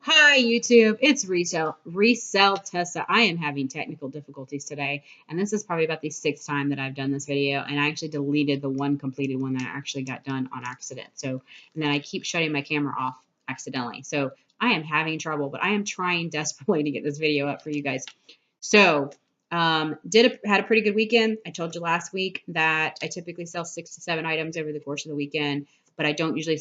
Hi YouTube, it's Resell Tessa. I am having technical difficulties today, and this is probably about the sixth time that I've done this video, and I actually deleted the one completed one that I actually got done on accident. And then I keep shutting my camera off accidentally. So I am having trouble, but I am trying desperately to get this video up for you guys. So had a pretty good weekend. I told you last week that I typically sell 6 to 7 items over the course of the weekend, but I don't usually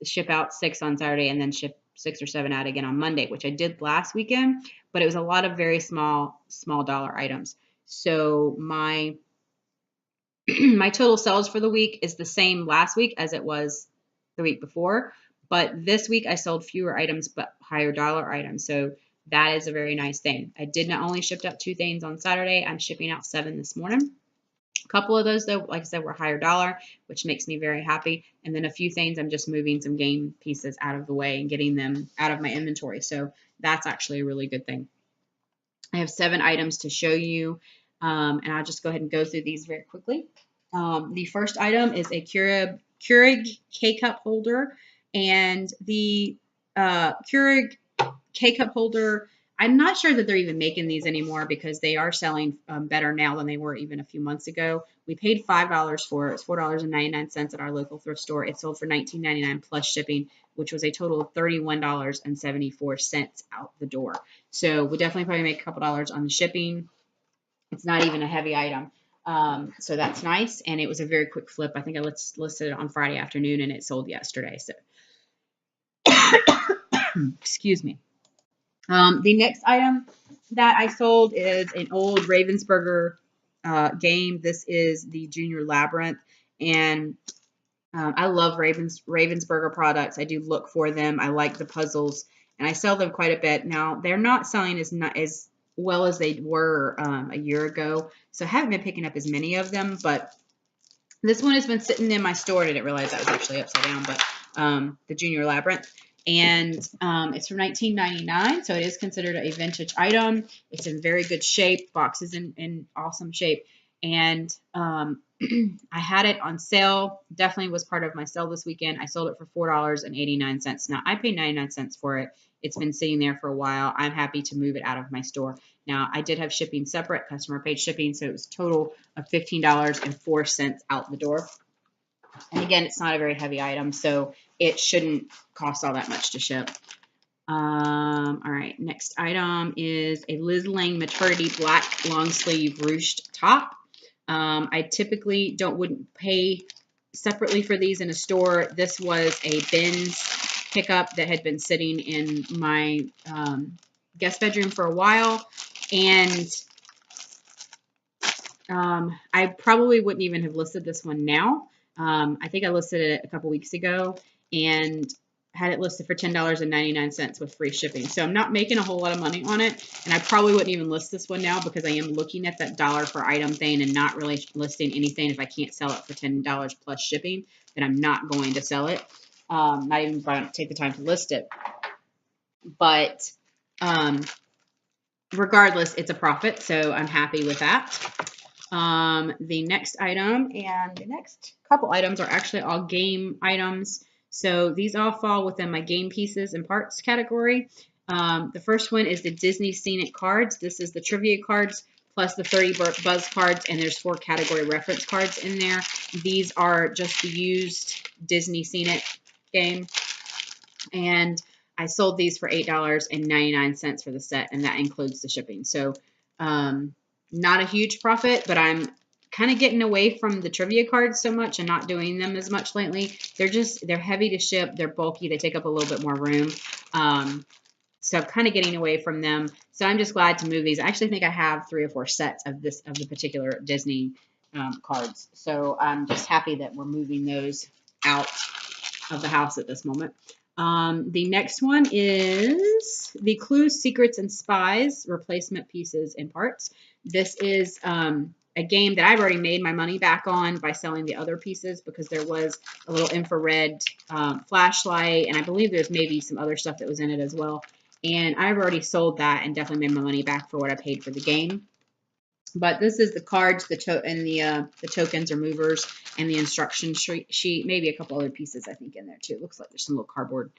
ship out 6 on Saturday and then ship 6 or 7 out again on Monday, which I did last weekend, but it was a lot of very small dollar items. So my my total sales for the week is the same last week as it was the week before, but this week I sold fewer items but higher dollar items. So that is a very nice thing. I did not only shipped out 2 things on Saturday, I'm shipping out 7 this morning. A couple of those, though, like I said, were higher dollar, which makes me very happy. And then a few things, I'm just moving some game pieces out of the way and getting them out of my inventory. So that's actually a really good thing. I have 7 items to show you, and I'll just go ahead and go through these very quickly. The first item is a Keurig K Cup Holder, and the Keurig K Cup Holder, I'm not sure that they're even making these anymore because they are selling better now than they were even a few months ago. We paid $5 for it. It's $4.99 at our local thrift store. It sold for $19.99 plus shipping, which was a total of $31.74 out the door. So we definitely probably make a couple dollars on the shipping. It's not even a heavy item. So that's nice. And it was a very quick flip. I think I listed it on Friday afternoon and it sold yesterday. So excuse me. The next item that I sold is an old Ravensburger game. This is the Junior Labyrinth, and I love Ravensburger products. I do look for them. I like the puzzles, and I sell them quite a bit. Now, they're not selling as well as they were a year ago, so I haven't been picking up as many of them, but this one has been sitting in my store. I didn't realize that was actually upside down, but the Junior Labyrinth. And it's from 1999, so it is considered a vintage item. It's in very good shape. Box is in awesome shape. And I had it on sale. Definitely was part of my sale this weekend. I sold it for $4.89. Now, I paid 99 cents for it. It's been sitting there for a while. I'm happy to move it out of my store. Now, I did have shipping separate, customer paid shipping, so it was a total of $15.04 out the door. And again, it's not a very heavy item, so it shouldn't cost all that much to ship. All right, next item is a Liz Lange maternity black long sleeve ruched top. I typically wouldn't pay separately for these in a store. This was a bins pickup that had been sitting in my guest bedroom for a while, and I probably wouldn't even have listed this one now. I think I listed it a couple weeks ago and had it listed for $10.99 with free shipping. So I'm not making a whole lot of money on it, and I probably wouldn't even list this one now because I am looking at that dollar per item thing and not really listing anything. If I can't sell it for $10 plus shipping, then I'm not going to sell it. Not even if I don't take the time to list it. But regardless, it's a profit, so I'm happy with that. The next item and the next couple items are actually all game items. So these all fall within my game pieces and parts category. The first one is the Disney Scenic cards. This is the trivia cards plus the 30 buzz cards, and there's 4 category reference cards in there. These are just the used Disney Scenic game. And I sold these for $8.99 for the set, and that includes the shipping. So, not a huge profit, but I'm kind of getting away from the trivia cards so much and not doing them as much lately. They're heavy to ship. They're bulky. They take up a little bit more room. So I'm kind of getting away from them. So I'm just glad to move these. I actually think I have 3 or 4 sets of the particular Disney cards. So I'm just happy that we're moving those out of the house at this moment. The next one is the Clues, Secrets, and Spies replacement pieces and parts. This is a game that I've already made my money back on by selling the other pieces because there was a little infrared flashlight, and I believe there's maybe some other stuff that was in it as well. And I've already sold that and definitely made my money back for what I paid for the game. But this is the cards, the tokens or movers, and the instruction sheet. Maybe a couple other pieces I think in there too. It looks like there's some little cardboard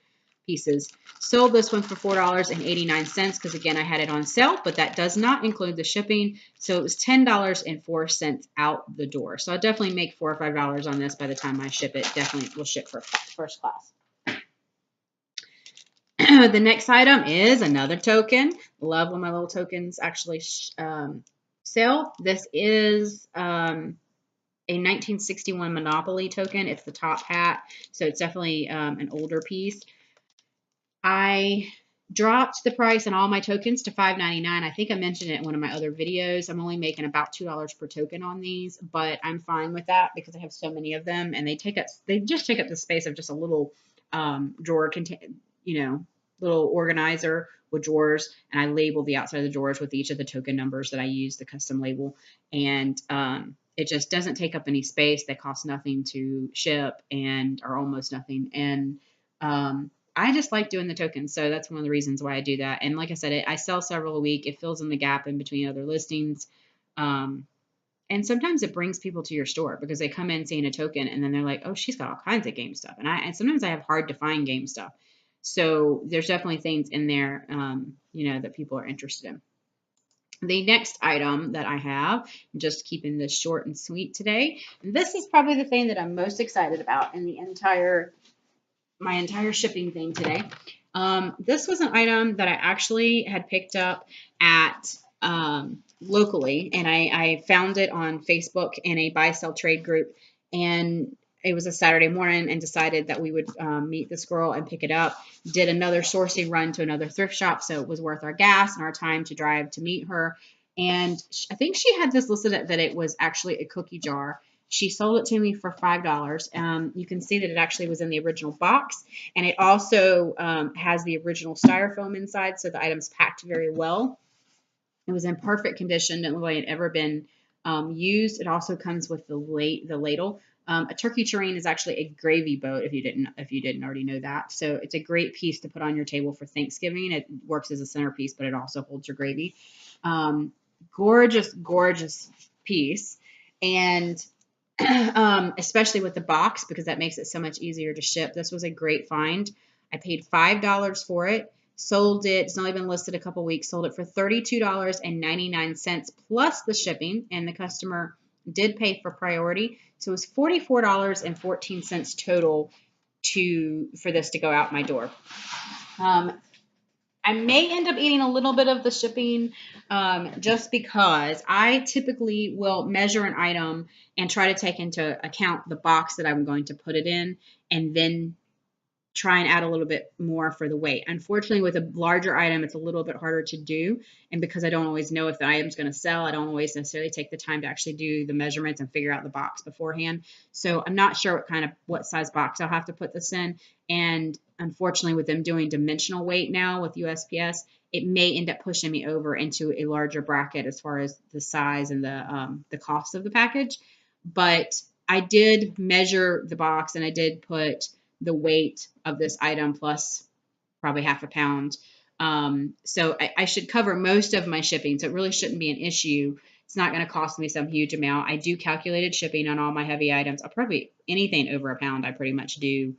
pieces. Sold this one for $4.89 because, again, I had it on sale, but that does not include the shipping. So it was $10.04 out the door. So I'll definitely make $4 or $5 on this by the time I ship it. Definitely will ship for first class. The next item is another token. Love when my little tokens actually sell. This is a 1961 Monopoly token. It's the top hat, so it's definitely an older piece. I dropped the price on all my tokens to $5.99. I think I mentioned it in one of my other videos. I'm only making about $2 per token on these, but I'm fine with that because I have so many of them, and they just take up the space of just a little drawer, little organizer with drawers, and I label the outside of the drawers with each of the token numbers that I use, the custom label, and it just doesn't take up any space. They cost nothing to ship and are almost nothing, and I just like doing the tokens, so that's one of the reasons why I do that. And like I said, I sell several a week. It fills in the gap in between other listings. And sometimes it brings people to your store because they come in seeing a token and then they're like, oh, she's got all kinds of game stuff. And sometimes I have hard to find game stuff. So there's definitely things in there, that people are interested in. The next item that I have, I'm just keeping this short and sweet today. This is probably the thing that I'm most excited about in my entire shipping thing today. This was an item that I actually had picked up at locally, and I found it on Facebook in a buy sell trade group, and it was a Saturday morning, and decided that we would meet this girl and pick it up. Did another sourcing run to another thrift shop, so it was worth our gas and our time to drive to meet her. And I think she had this listed that it was actually a cookie jar. She sold it to me for $5. You can see that it actually was in the original box, and it also has the original styrofoam inside, so the item's packed very well. It was in perfect condition, didn't look like it had ever been used. It also comes with the ladle. A turkey tureen is actually a gravy boat, if you didn't already know that. So it's a great piece to put on your table for Thanksgiving. It works as a centerpiece, but it also holds your gravy. Gorgeous, gorgeous piece, and especially with the box, because that makes it so much easier to ship. This was a great find. I paid $5 for it. Sold it. It's only been listed a couple weeks. Sold it for $32.99 plus the shipping, and the customer did pay for priority. So it was $44.14 total for this to go out my door. I may end up eating a little bit of the shipping just because I typically will measure an item and try to take into account the box that I'm going to put it in, and then try and add a little bit more for the weight. Unfortunately, with a larger item, it's a little bit harder to do. And because I don't always know if the item's going to sell, I don't always necessarily take the time to actually do the measurements and figure out the box beforehand. So I'm not sure what size box I'll have to put this in. And unfortunately, with them doing dimensional weight now with USPS, it may end up pushing me over into a larger bracket as far as the size and the cost of the package. But I did measure the box, and I did put the weight of this item plus probably half a pound. So I should cover most of my shipping, so it really shouldn't be an issue. It's not going to cost me some huge amount. I do calculated shipping on all my heavy items. I'll probably anything over a pound, I pretty much do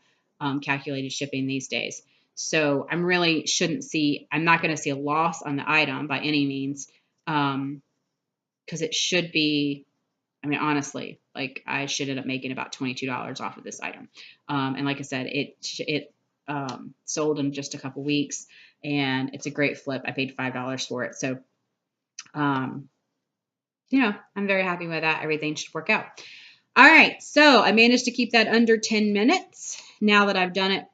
calculated shipping these days. So I'm not going to see a loss on the item by any means, because it should be, I mean, honestly, like I should end up making about $22 off of this item. And like I said, it sold in just a couple weeks, and it's a great flip. I paid $5 for it. So, I'm very happy with that. Everything should work out. All right. So I managed to keep that under 10 minutes now that I've done it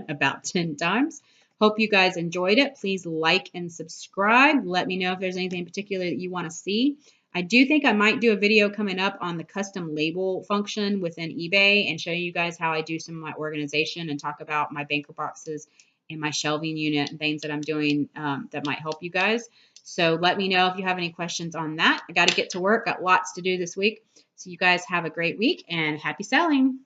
about 10 times. Hope you guys enjoyed it. Please like and subscribe. Let me know if there's anything particular that you want to see. I do think I might do a video coming up on the custom label function within eBay and show you guys how I do some of my organization and talk about my banker boxes and my shelving unit and things that I'm doing that might help you guys. So let me know if you have any questions on that. I got to get to work. Got lots to do this week. So you guys have a great week and happy selling.